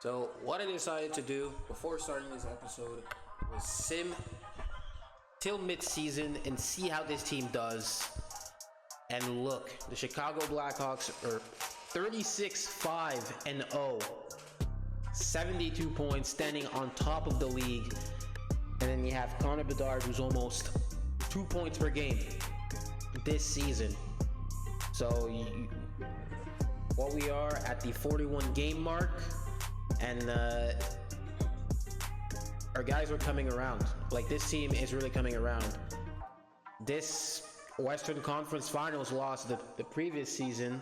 So what I decided to do before starting this episode was sim till mid-season and see how this team does. And look, the Chicago Blackhawks are 36-5-0, 72 points, standing on top of the league. And then you have Connor Bedard, who's almost 2 points per game this season. So what we are at the 41 game mark, and our guys are coming around. Like, this team is really coming around. This Western Conference Finals loss the previous season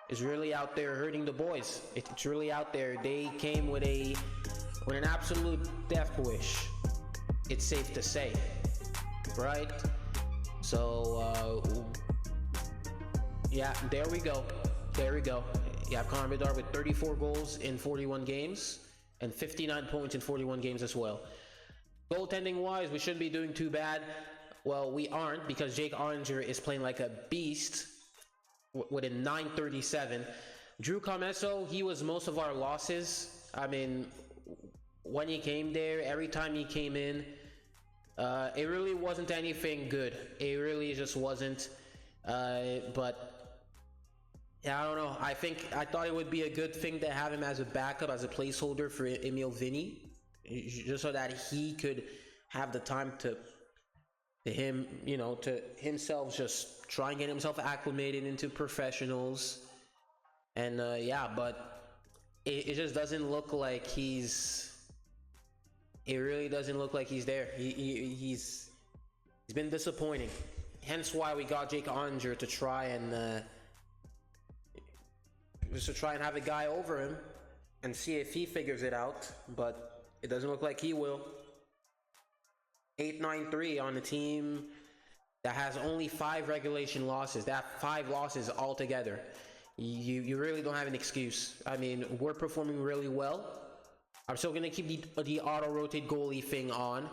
is really out there hurting the boys. It's really out there. They came with an absolute death wish, it's safe to say, right? So yeah, there we go. You have Connor Bedard with 34 goals in 41 games and 59 points in 41 games as well. Goaltending wise, we shouldn't be doing too bad. Well, we aren't, because Jake Oettinger is playing like a beast with a 937. Drew Commesso, he was most of our losses. I mean, when he came there, every time he came in, it really wasn't anything good. It really just wasn't. But yeah, I don't know. I thought it would be a good thing to have him as a backup, as a placeholder for Emil Vinny, just so that he could have the time to himself just try and get himself acclimated into professionals. And yeah, but it just doesn't look like it really doesn't look like he's there. He's been disappointing. Hence why we got Jake Oettinger to try and have a guy over him and see if he figures it out. But it doesn't look like he will. 8-9-3 on a team that has only 5 regulation losses. That 5 losses altogether. You really don't have an excuse. I mean, we're performing really well. I'm still gonna keep the auto rotate goalie thing on.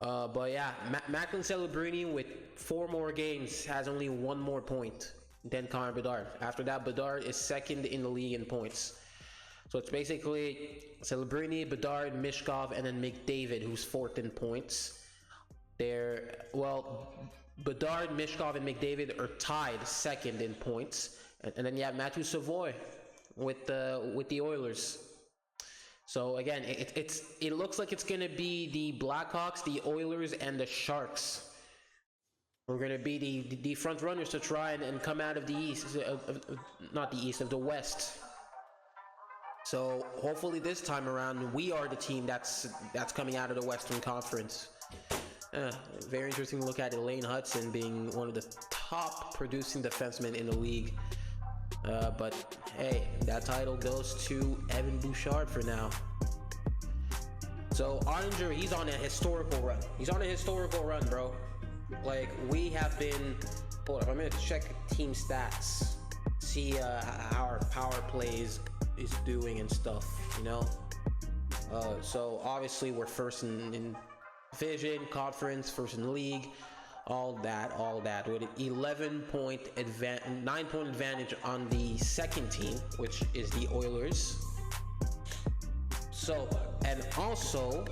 But yeah, Macklin Celebrini with 4 more games has only 1 more point than Connor Bedard. After that, Bedard is second in the league in points. So it's basically Celebrini, Bedard, Mishkov, and then McDavid, who's 4th in points. Bedard, Mishkov, and McDavid are tied 2nd in points. And then you have Matthew Savoy with the Oilers. So again, it looks like it's gonna be the Blackhawks, the Oilers, and the Sharks. We're gonna be the front runners to try and come out of the East, not the East, of the West. So hopefully this time around we are the team that's coming out of the Western Conference. Very interesting to look at Elaine Hudson being one of the top producing defensemen in the league. But hey, that title goes to Evan Bouchard for now. So Oettinger, he's on a historical run. He's on a historical run, bro. Like, we have been... Hold up, I'm gonna check team stats. See how our power plays is doing and stuff, you know? So obviously we're first in division, conference, first in the league. All that with an 9-point advantage on the second team, which is the Oilers. So, and also,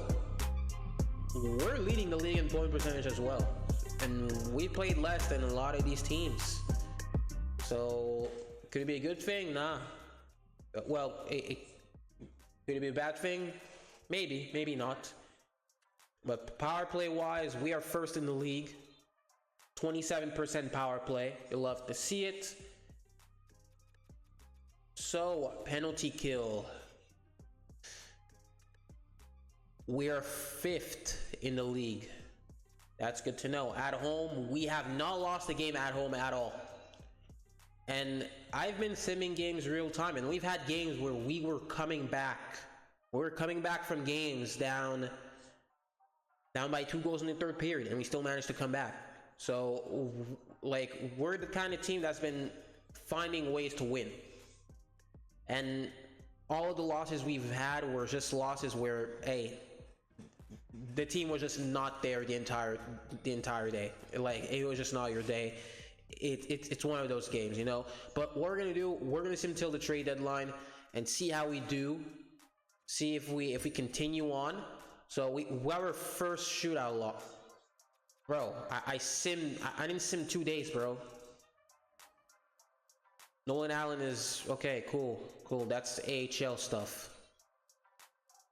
we're leading the league in point percentage as well, and we played less than a lot of these teams. So, could it be a good thing? Nah. Well, could it be a bad thing? Maybe not. But power play wise, we are first in the league. 27% power play. You'll love to see it. So, penalty kill. We are 5th in the league. That's good to know. At home, we have not lost a game at home at all. And I've been simming games real time, and we've had games where we were coming back. We were coming back from games down by 2 goals in the 3rd period, and we still managed to come back. So, like, we're the kind of team that's been finding ways to win. And all of the losses we've had were just losses where, hey, the team was just not there the entire day. Like, it was just not your day. It's one of those games, you know. But what we're gonna do, we're gonna sim till the trade deadline, and see how we do. See if we continue on. So we have our first shootout lock. Bro, I didn't sim 2 days, bro. Nolan Allen is okay, cool. That's AHL stuff.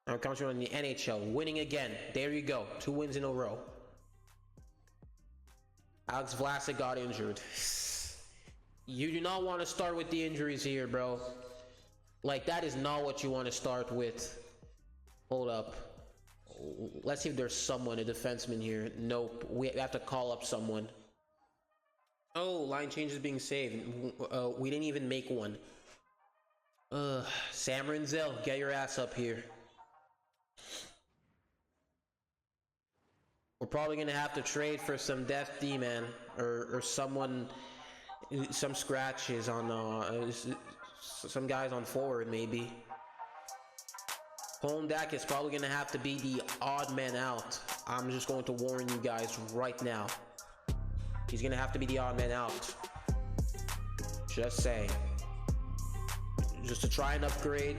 Now it comes from the NHL, winning again. There you go, 2 wins in a row. Alex Vlasic got injured. You do not want to start with the injuries here, bro. Like, that is not what you want to start with. Hold up. Let's see if there's someone, a defenseman here. Nope, we have to call up someone. Oh, line change is being saved. We didn't even make one. Sam Renzel, get your ass up here. We're probably gonna have to trade for some depth D, man, or someone, some scratches on some guys on forward maybe. Holmdak is probably gonna have to be the odd man out. I'm just going to warn you guys right now. He's gonna have to be the odd man out. Just saying. Just to try and upgrade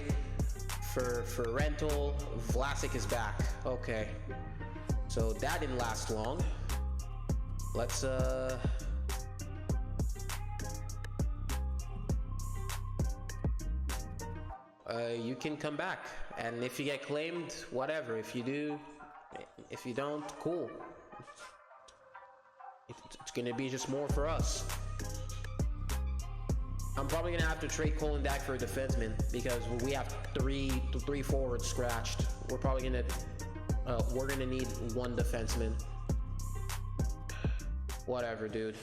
for rental. Vlasic is back. Okay. So that didn't last long. Let's you can come back, and if you get claimed, whatever. If you do, if you don't, cool. It's gonna be just more for us. I'm probably gonna have to trade Colin Dack for a defenseman because we have three forwards scratched. We're probably gonna need 1 defenseman. Whatever, dude.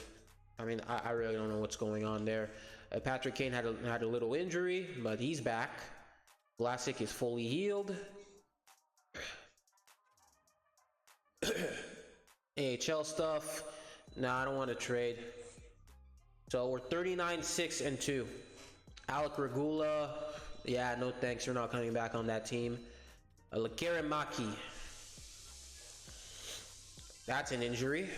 I mean, I really don't know what's going on there. Patrick Kane had a little injury, but he's back. Vlasic is fully healed. AHL stuff. Nah, I don't want to trade. So we're 39-6-2. Alec Regula. Yeah, no thanks. You're not coming back on that team. Lekkerimäki. That's an injury.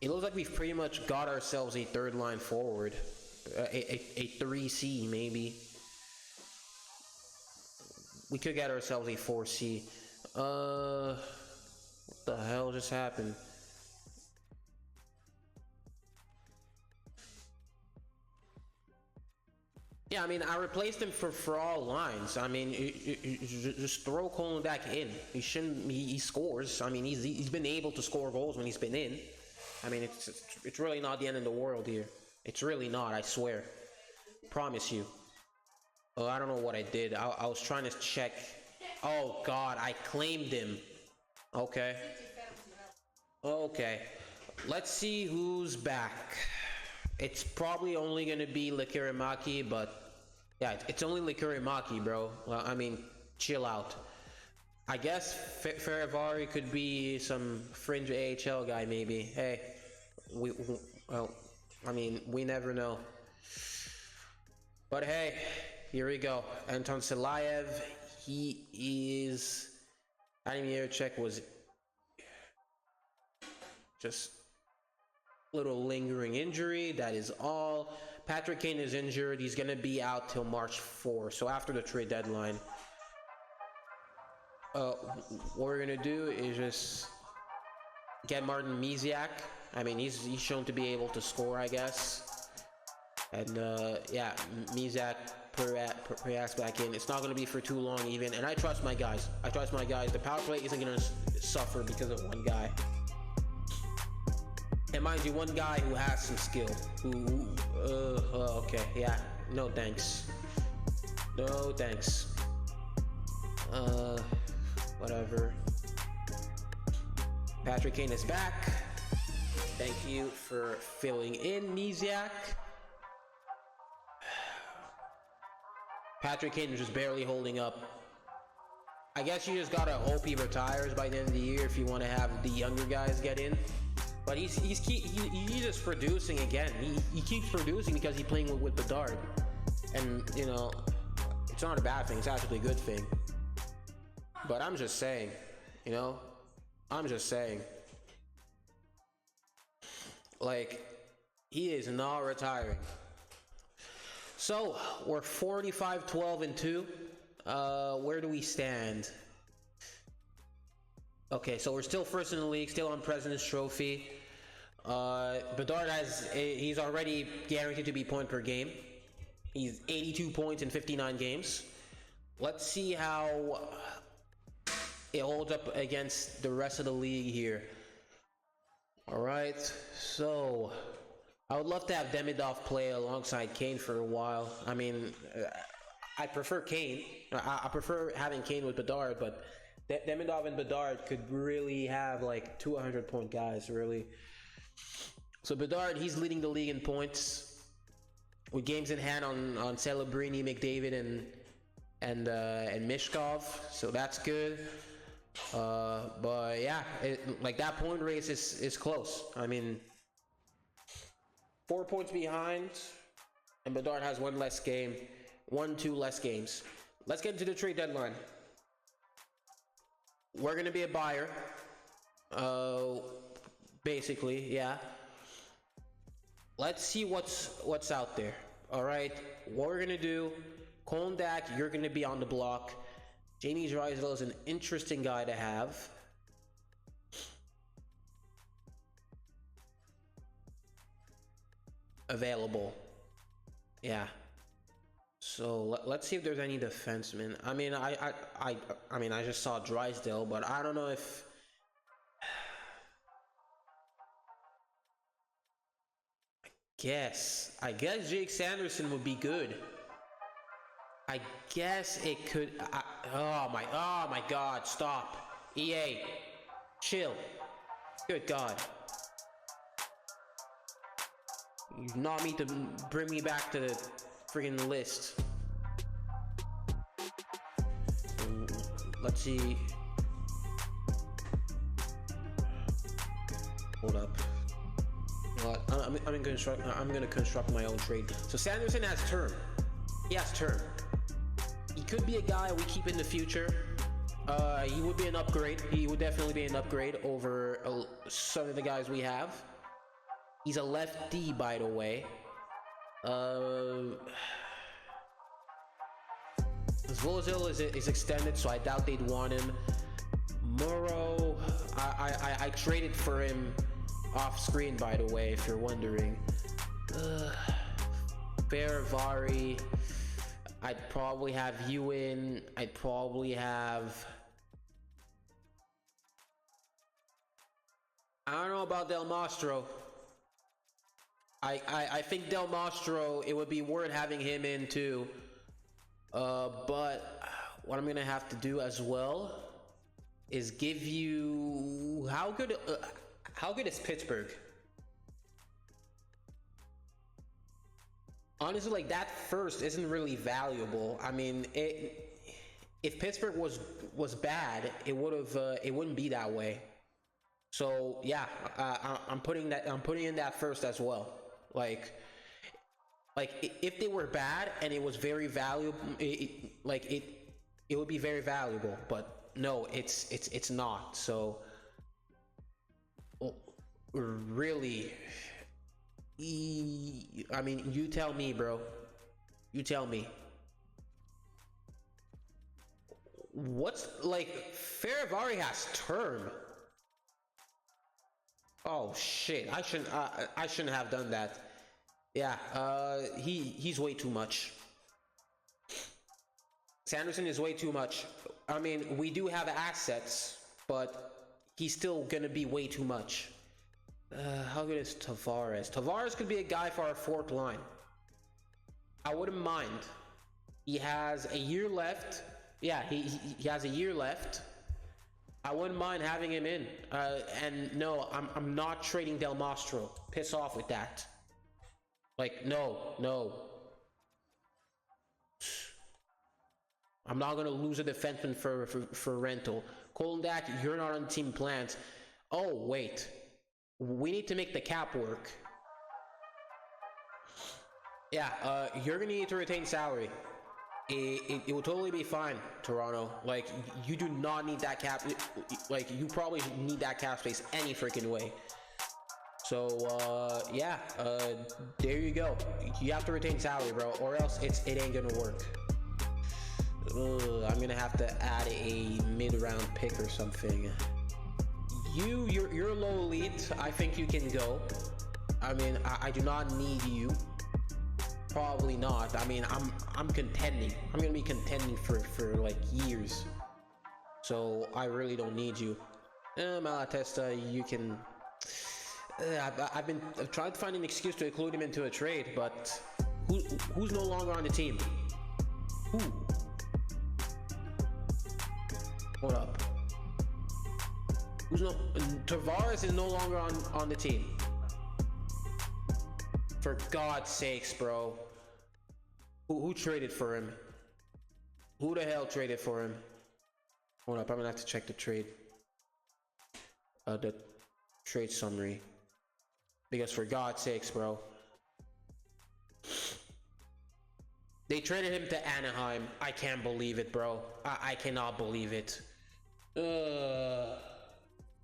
It looks like we've pretty much got ourselves a 3rd line forward. A 3C maybe. We could get ourselves a 4C. What the hell just happened? Yeah, I mean, I replaced him for all lines. I mean, you just throw Colin back in. He shouldn't. He scores. I mean, he's been able to score goals when he's been in. I mean, it's really not the end of the world here. It's really not. I swear. Promise you. Oh, I don't know what I did. I was trying to check. Oh God, I claimed him. Okay. Okay. Let's see who's back. It's probably only gonna be Lekkerimäki, but yeah, it's only Lekkerimäki, bro. Well, I mean, chill out. I guess Ferivari could be some fringe AHL guy, maybe. Hey, well, I mean, we never know. But hey, here we go. Anton Silayev, he is. Vladimir Check was just little lingering injury, that is all. Patrick Kane is injured. He's gonna be out till March 4, so after the trade deadline. What we're gonna do is just get Martin Misiak. I mean, he's shown to be able to score, I guess. And yeah, Misiak perhaps back in. It's not gonna be for too long even, and I trust my guys. The power play isn't gonna suffer because of one guy. And mind you, one guy who has some skill. Okay, yeah, no thanks. No thanks. Whatever. Patrick Kane is back. Thank you for filling in, Misiak. Patrick Kane is just barely holding up. I guess you just gotta hope he retires by the end of the year if you want to have the younger guys get in. But he's just producing again. He keeps producing because he's playing with Bedard. And, you know, it's not a bad thing. It's actually a good thing. But I'm just saying, you know? I'm just saying. Like, he is not retiring. So we're 45, 12, and 2. Where do we stand? Okay, so we're still first in the league, still on President's Trophy. Bedard he's already guaranteed to be point per game. He's 82 points in 59 games. Let's see how it holds up against the rest of the league here. All right, so I would love to have Demidov play alongside Kane for a while. I mean, I prefer Kane. I prefer having Kane with Bedard, but Demidov and Bedard could really have like 200-point guys, really. So Bedard, he's leading the league in points with games in hand on Celebrini, McDavid, and Mishkov. So that's good. But yeah, like that point race is close. I mean, 4 points behind, and Bedard has 1 less game, 2 less games. Let's get into the trade deadline. We're gonna be a buyer, basically, yeah. Let's see what's out there. All right, what we're gonna do, Kondak, you're gonna be on the block. Jamie Drysdale is an interesting guy to have. Available, yeah. So let's see if there's any defensemen. I mean, I mean, I just saw Drysdale, but I don't know if. I guess Jake Sanderson would be good. I guess it could. Oh my God! Stop, EA, chill. Good God. You not mean to bring me back to the friggin' list. Let's see. Hold up. I'm gonna construct my own trade. So Sanderson has term. He has term. He could be a guy we keep in the future. He would be an upgrade. He would definitely be an upgrade over some of the guys we have. He's a lefty, by the way. Zvozil is extended, so I doubt they'd want him. Murrow, I traded for him off screen, by the way, if you're wondering. Feravari, I'd probably have you in. I'd probably have. I don't know about Del Mastro. I think Del Mastro, it would be worth having him in too. But what I'm gonna have to do as well is give you how good is Pittsburgh? Honestly, like that first isn't really valuable. I mean, if Pittsburgh was bad, it wouldn't be that way. So yeah, I'm putting in that first as well. Like if they were bad and it was very valuable, it would be very valuable. But no, it's not. So really, I mean, you tell me, bro. You tell me. What's like Feravari has term. Oh shit! I shouldn't have done that. Yeah, he's way too much. Sanderson is way too much. I mean, we do have assets, but he's still gonna be way too much. How good is Tavares? Tavares could be a guy for our fourth line. I wouldn't mind. He has a year left. Yeah, he has a year left. I wouldn't mind having him in. And no, I'm not trading Del Mastro. Piss off with that. Like, no. I'm not gonna lose a defenseman for rental. Koldak, you're not on team plans. Oh, wait. We need to make the cap work. Yeah, you're gonna need to retain salary. It will totally be fine, Toronto. Like, you do not need that cap. Like, you probably need that cap space any freaking way. So yeah, there you go. You have to retain salary, bro, or else it ain't gonna work. I'm gonna have to add a mid-round pick or something. You're low elite. I think you can go. I mean, I do not need you. Probably not. I mean, I'm contending. I'm gonna be contending for like years. So I really don't need you. Malatesta, you can. I've been trying to find an excuse to include him into a trade, but who's no longer on the team? Who? Hold up. Tavares is no longer on the team. For God's sakes, bro. Who traded for him? Who the hell traded for him? Hold up, I'm gonna have to check the trade. The trade summary. Because for God's sakes, bro. They traded him to Anaheim. I can't believe it, bro. I cannot believe it. Yeah,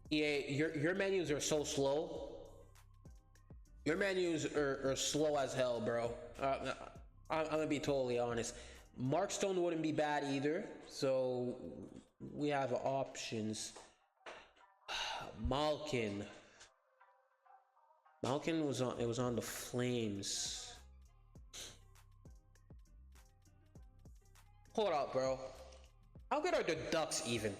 your menus are so slow. Your menus are slow as hell, bro. I'm gonna be totally honest. Mark Stone wouldn't be bad either. So we have options. Malkin was on the Flames. Hold up, bro. How good are the Ducks even?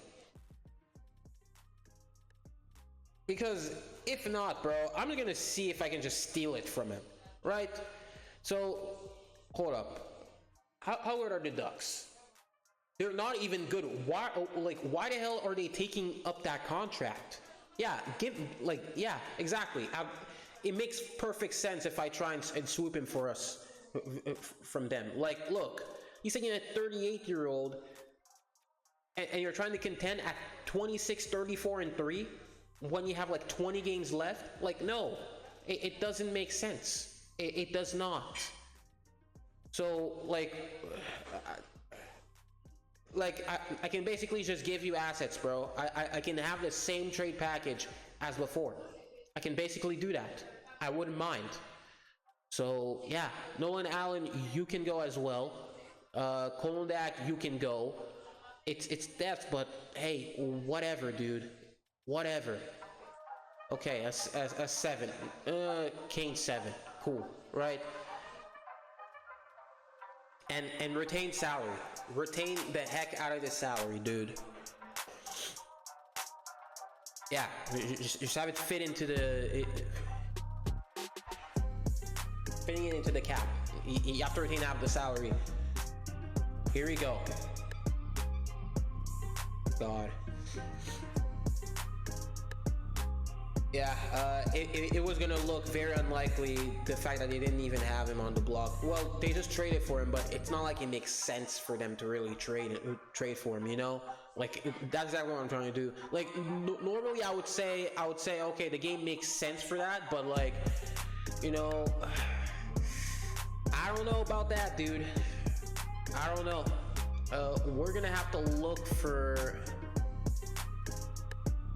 Because if not, bro, I'm gonna see if I can just steal it from him, right? So hold up. How good are the Ducks? They're not even good. Why the hell are they taking up that contract? Yeah, yeah, exactly. It makes perfect sense if I try and swoop him for us from them. Like, look, he's taking a 38-year-old, and you're trying to contend at 26, 34, and 3 when you have like 20 games left. Like, no, it doesn't make sense. It does not. So, I can basically just give you assets, bro. I can have the same trade package as before. I can basically do that. I wouldn't mind. So yeah, Nolan Allen, you can go as well. Kolondak, you can go. It's depth, but hey, whatever, dude. Whatever. Okay, a 7. Kane 7. Cool, right? And retain salary. Retain the heck out of the salary, dude. Yeah, just have it fit into fitting it into the cap. You have to retain out of the salary. Here we go. God. Yeah, it was gonna look very unlikely, the fact that they didn't even have him on the block. Well, they just traded for him, but it's not like it makes sense for them to really trade for him, you know? Like, that's exactly what I'm trying to do. Like, normally I would say, okay, the game makes sense for that, but like, you know, I don't know about that, dude. I don't know. We're gonna have to look for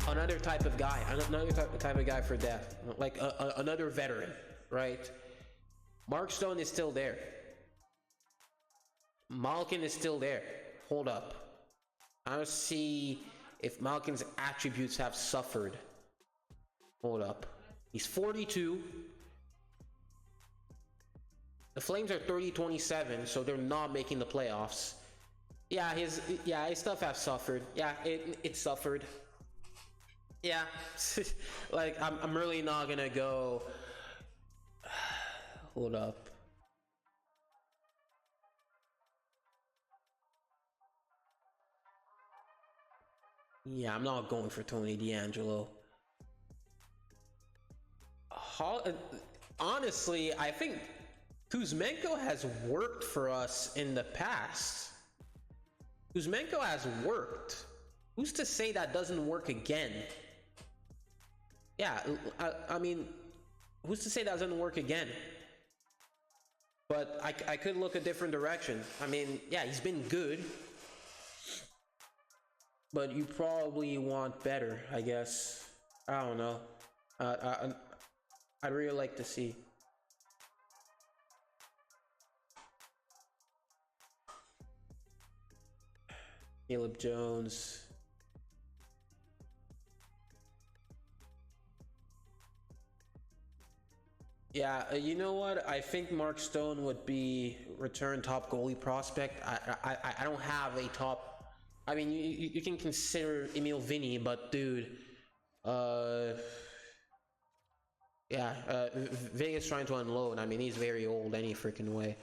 another type of guy, another type of guy for depth, like another veteran, right? Mark Stone is still there. Malkin is still there. Hold up. I don't see if Malkin's attributes have suffered. Hold up. He's 42. The Flames are 30-27, so they're not making the playoffs. Yeah, his stuff has suffered. Yeah, it suffered. Yeah, like I'm really not gonna go. Hold up. Yeah, I'm not going for Tony DeAngelo. Honestly, I think Kuzmenko has worked for us in the past. Kuzmenko has worked. Who's to say that doesn't work again? Yeah, I mean, who's to say that doesn't work again? But I could look a different direction. I mean, yeah, he's been good. But you probably want better, I guess. I don't know. I'd really like to see. Caleb Jones. Yeah, you know what? I think Mark Stone would be return top goalie prospect. I don't have a top. I mean, you can consider Emil Vinny, but dude, yeah, Vegas trying to unload. I mean, he's very old any freaking way.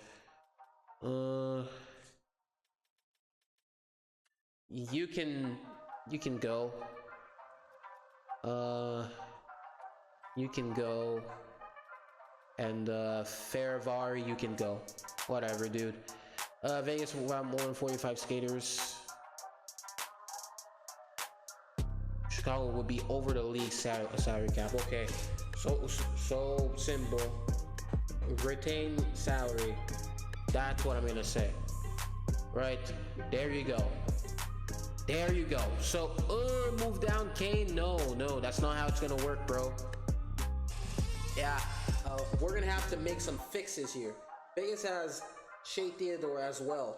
You can go. You can go. And Fairvar, you can go. Whatever, dude. Vegas will have more than 45 skaters. Chicago would be over the league salary cap. Okay, so simple. Retain salary. That's what I'm gonna say. Right there, you go. There you go. So, move down, Kane. No, that's not how it's gonna work, bro. Yeah, we're gonna have to make some fixes here. Vegas has Shea Theodore as well.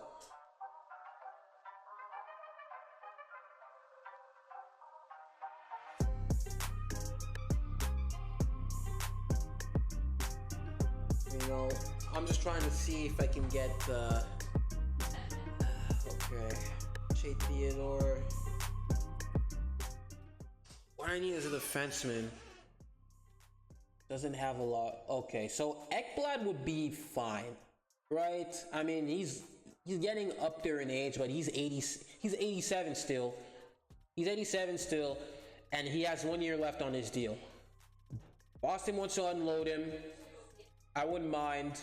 You know, I'm just trying to see if I can get okay, Shea Theodore. What I need is a defenseman. Doesn't have a lot. Okay, so Ekblad would be fine, right? I mean, he's getting up there in age, but he's 87 still. He's 87 still, and he has 1 year left on his deal. Boston wants to unload him. I wouldn't mind.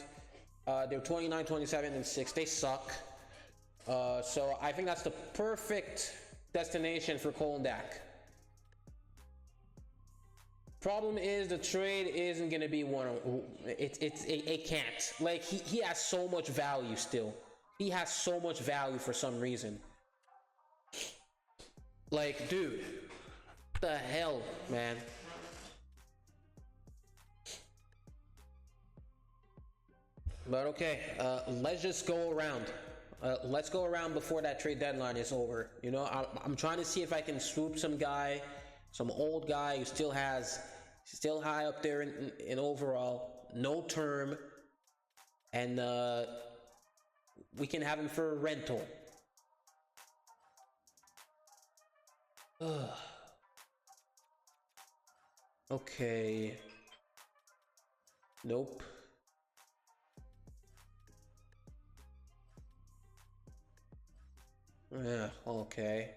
They're 29, 27, and 6. They suck. So I think that's the perfect destination for Koldak. Problem is the trade isn't gonna be one of it can't. Like he has so much value still. He has so much value for some reason. Like, dude, what the hell, man? But okay, let's just go around. Let's go around before that trade deadline is over. You know, I'm trying to see if I can swoop some guy, some old guy who still high up there in overall, no term, and we can have him for a rental. Okay. Nope. Yeah, okay.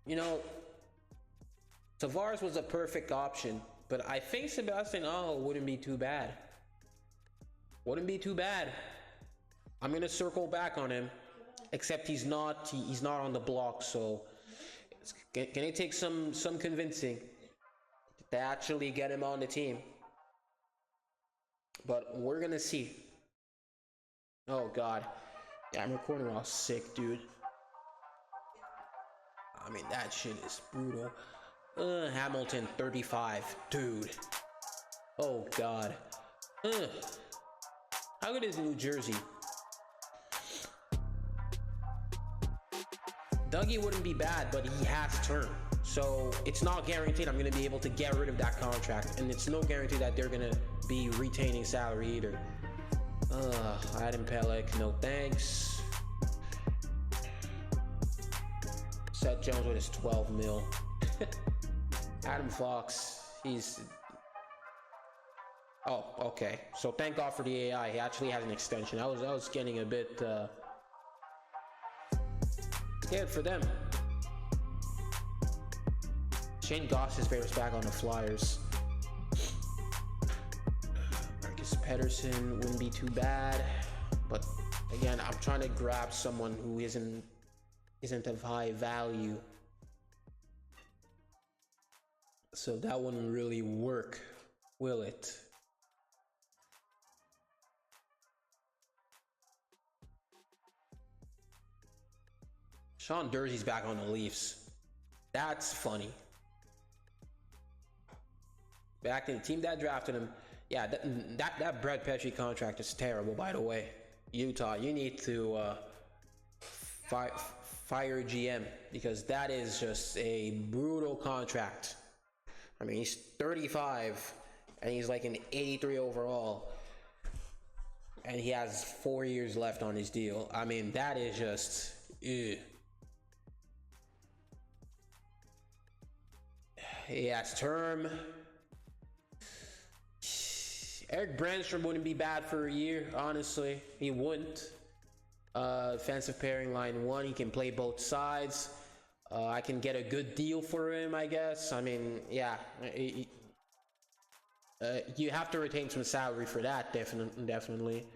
You know, Tavares was a perfect option, but I think Sebastian Aho wouldn't be too bad. Wouldn't be too bad. I'm gonna circle back on him, except he's not on the block, so can it take some convincing to actually get him on the team? But we're gonna see. Oh God. Yeah, I'm recording while sick, dude. I mean, that shit is brutal. Hamilton, 35. Dude. Oh, God. How good is New Jersey? Dougie wouldn't be bad, but he has term. So, it's not guaranteed I'm going to be able to get rid of that contract. And it's no guarantee that they're going to be retaining salary either. Adam Pelech, no thanks. Seth Jones with his 12 mil. Adam Fox, he's... Oh, okay. So thank God for the AI. He actually has an extension. I was getting a bit scared for them. Shane Gostisbehere's back on the Flyers. Marcus Pettersson wouldn't be too bad, but again, I'm trying to grab someone who isn't of high value. So that wouldn't really work, will it? Sean Durzee's back on the Leafs. That's funny. back in the team that drafted him. Yeah, that Brett Pesci contract is terrible, by the way. Utah, you need to fire GM, because that is just a brutal contract. I mean, he's 35 and he's like an 83 overall, and he has 4 years left on his deal. I mean, that is just ew. He has term. Eric Brandstrom wouldn't be bad for a year, honestly. He wouldn't. Defensive pairing line 1, he can play both sides. I can get a good deal for him, I guess. I mean, yeah. You have to retain some salary for that, definitely.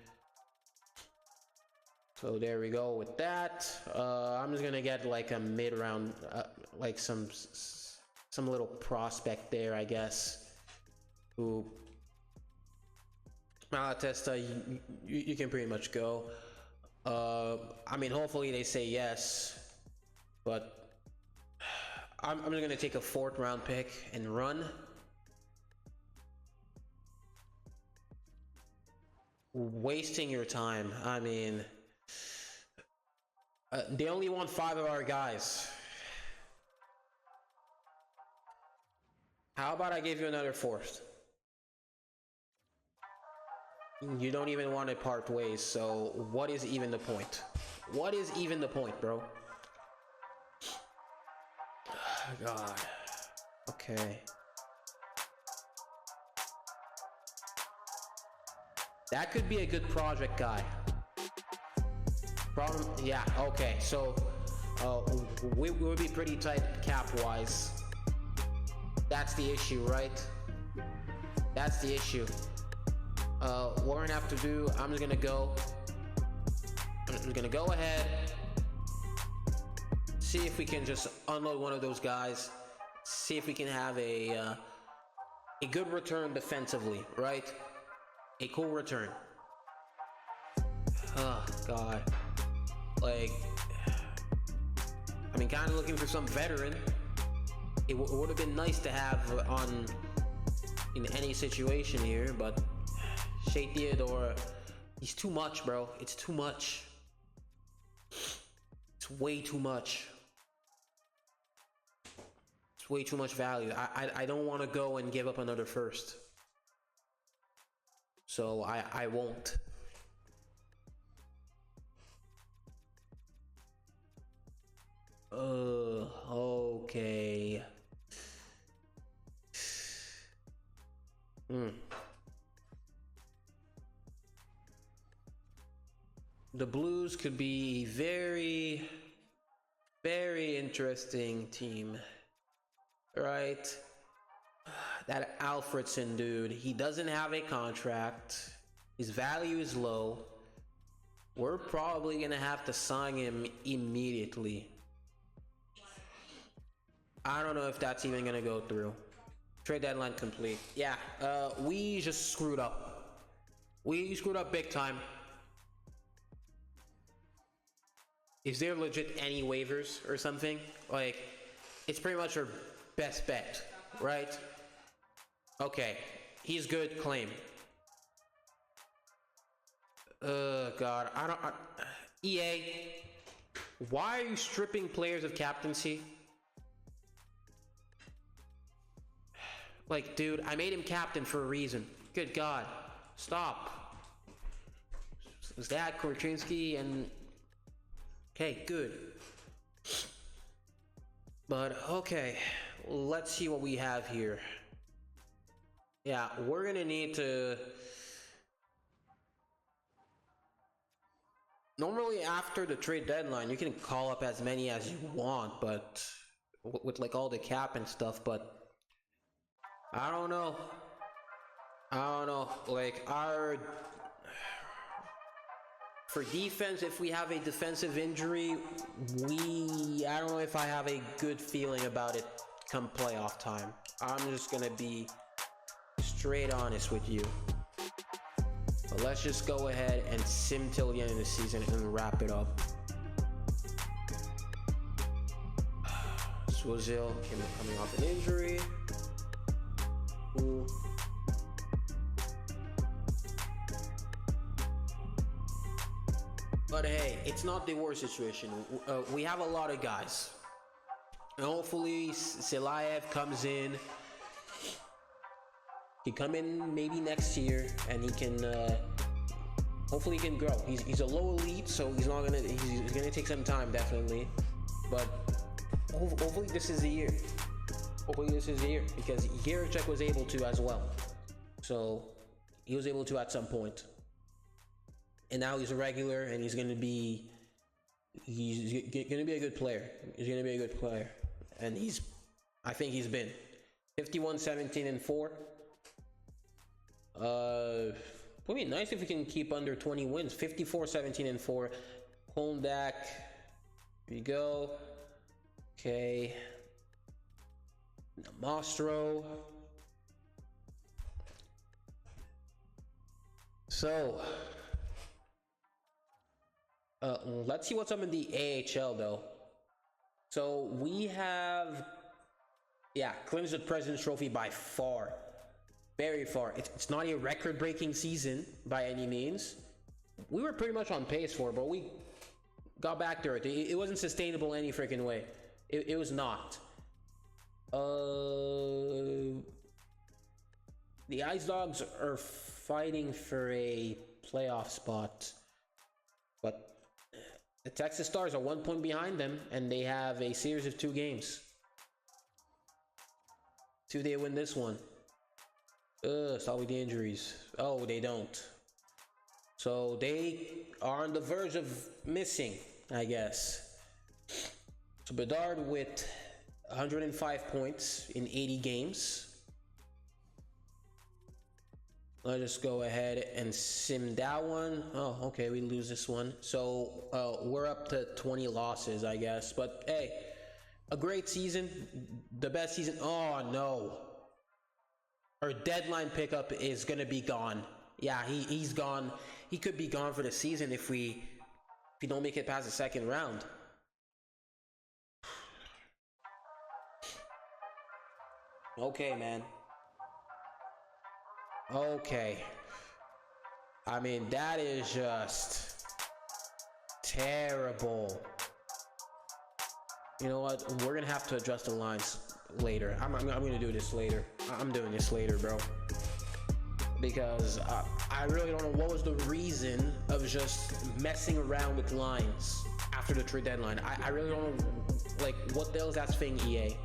So there we go with that. I'm just gonna get like a mid-round, like some little prospect there, I guess. Who Malatesta, you can pretty much go. I mean, hopefully they say yes, but I'm just gonna take a 4th round pick and run. Wasting your time. I mean, they only want 5 of our guys. How about I give you another 4th? You don't even want to part ways, so what is even the point? What is even the point, bro? God. Okay. That could be a good project guy. Problem, yeah, okay. So, we would be pretty tight cap-wise. That's the issue, right? That's the issue. What we're gonna have to do, I'm just gonna go ahead, see if we can just unload one of those guys, see if we can have a good return defensively, right? A cool return. Oh God, like, I mean, kind of looking for some veteran. It would have been nice to have in any situation here, but Shea Theodore, he's too much, bro. It's too much. It's way too much. It's way too much value. I don't want to go and give up another 1st. So I won't. Okay. The Blues could be a very, very interesting team, right? That Alfredson dude, he doesn't have a contract. His value is low. We're probably gonna have to sign him immediately. I don't know if that's even gonna go through. Trade deadline complete. Yeah, we just screwed up. We screwed up big time. Is there legit any waivers or something? Like, it's pretty much our best bet, right? Okay, he's good, claim. God, EA, why are you stripping players of captaincy? Like, dude, I made him captain for a reason. Good God, stop. Is that Korchinski and... Okay, good. But, okay, let's see what we have here. Yeah, we're gonna need to... Normally after the trade deadline, you can call up as many as you want, but... with like all the cap and stuff, but... I don't know. Like, for defense, if we have a defensive injury, I don't know if I have a good feeling about it come playoff time. I'm just gonna be straight honest with you. But let's just go ahead and sim till the end of the season and wrap it up. Swozil coming off an injury. Ooh. But hey, it's not the worst situation. We have a lot of guys. And hopefully Silayev comes in. He come in maybe next year, and he can hopefully he can grow. He's a low elite, so he's gonna take some time, definitely. But hopefully this is the year. Hopefully this is the year, because Jiricek was able to as well. So he was able to at some point. And now he's a regular, and he's gonna be a good player. He's gonna be a good player, and I think he's been 51, 17, and 4. Would be nice if we can keep under 20 wins. 54, 17, and 4. Klondak. Here we go. Okay. Mastro. So let's see what's up in the AHL though. So we have, clinched the President's Trophy by far. Very far. It's not a record-breaking season by any means. We were pretty much on pace for it, but we got back to it. It wasn't sustainable any freaking way. It was not. The Ice Dogs are fighting for a playoff spot, but the Texas Stars are 1 point behind them, and they have a series of 2 games. Do they win this one? Start with the injuries. Oh, they don't. So they are on the verge of missing, I guess. So Bedard with 105 points in 80 games. Let's just go ahead and sim that one. Oh, okay, we lose this one. So we're up to 20 losses, I guess. But hey, a great season. The best season. Oh, no. Our deadline pickup is going to be gone. Yeah, he's gone. He could be gone for the season if we don't make it past the second round. Okay, man. Okay. I mean, that is just terrible. You know what? We're gonna have to adjust the lines later. I'm gonna do this later. I'm doing this later, bro. Because I really don't know what was the reason of just messing around with lines after the trade deadline. I really don't know, like, what the hell is that thing, EA?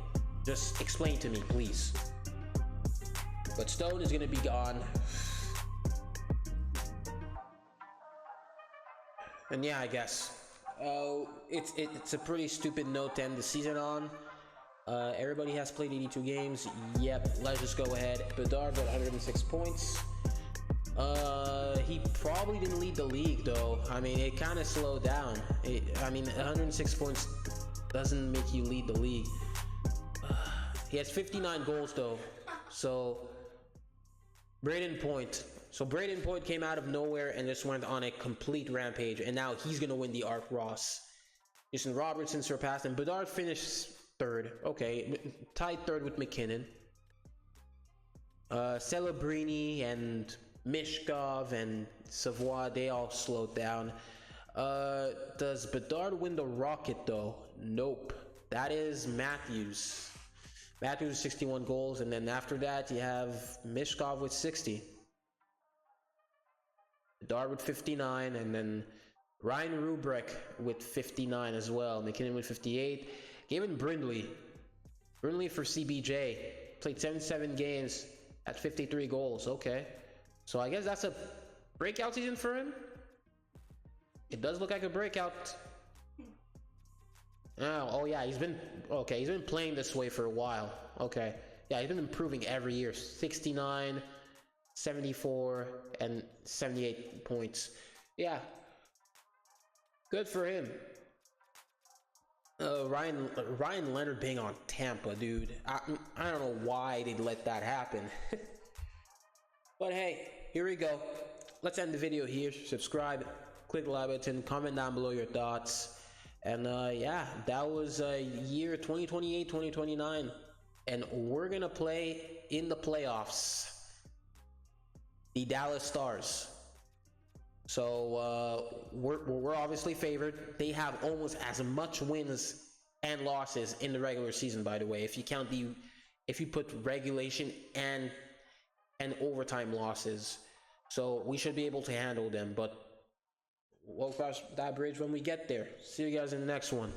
Just explain to me, please. But Stone is gonna be gone. And yeah, I guess. It's a pretty stupid note to end the season on. Everybody has played 82 games. Yep, let's just go ahead. Bedard got 106 points. He probably didn't lead the league though. I mean, it kind of slowed down. 106 points doesn't make you lead the league. He has 59 goals though. So Braden Point. So Braden Point came out of nowhere and just went on a complete rampage, and now he's gonna win the Art Ross. Jason Robertson surpassed him. Bedard finished third. Okay, tied third with McKinnon. Celebrini and Mishkov and Savoy, they all slowed down. Does Bedard win the Rocket though? Nope. That is Matthews. Matthews 61 goals, and then after that you have Mishkov with 60. Bedard with 59, and then Ryan Rubrick with 59 as well. McKinnon with 58. Gavin Brindley for CBJ, played 77 games at 53 goals. Okay, so I guess that's a breakout season for him. It does look like a breakout. Oh yeah, he's been playing this way for a while. Okay, yeah, he's been improving every year. 69, 74, and 78 points. Yeah, good for him. Ryan Leonard being on Tampa, dude. I don't know why they'd let that happen. But hey, here we go. Let's end the video here. Subscribe, click the like button, comment down below your thoughts. And yeah, that was year 2028, 2029. And we're gonna play in the playoffs the Dallas Stars. So we're obviously favored. They have almost as much wins and losses in the regular season, by the way, if you put regulation and overtime losses. So we should be able to handle them, but we'll cross that bridge when we get there. See you guys in the next one.